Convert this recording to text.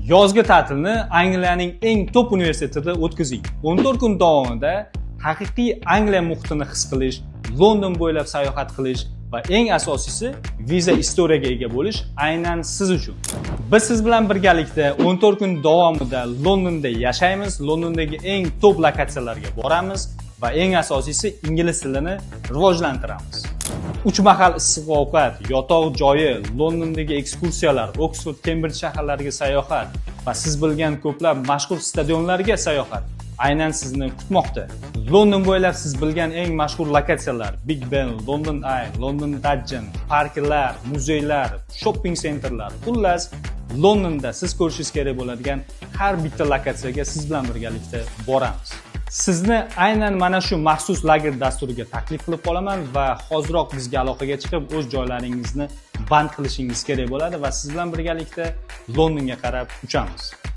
Yozgi ta'tilni Angliyaning eng top universitetida o'tkazing. 14 kun davomida haqiqiy Angliya muhitini his qilish, London bo'ylab sayohat qilish va eng asosiysi viza istoriyaga ega bo'lish aynan siz uchun. Biz siz bilan birgalikda 14 kun davomida Londonda yashaymiz, Londondagi eng top lokatsiyalarga boramiz va eng asosiysi ingliz tilini rivojlantiramiz. 3 mahal issiq ovqat, yotoq joyi, Londondagi ekskursiyalar, Oxford, Cambridge shaharlariga sayohat va siz bilgan ko'plab mashhur stadionlarga sayohat aynan sizni kutmoqda. London bo'ylab siz bilgan eng mashhur lokatsiyalar Big Ben, London Eye, London Dungeon, parklar, muzeylar, shopping sentrlar, xullas Londonda siz ko'rishingiz kerak bo'ladigan har bitta lokatsiyaga siz bilan birgalikda boramiz. Sizni aynan mana shu maxsus lager dasturiga taklif qilib qolaman va hoziroq bizga aloqaga chiqib o'z joylaringizni band qilishingiz kerak bo'ladi va siz bilan birgalikda Londonga qarab uchamiz.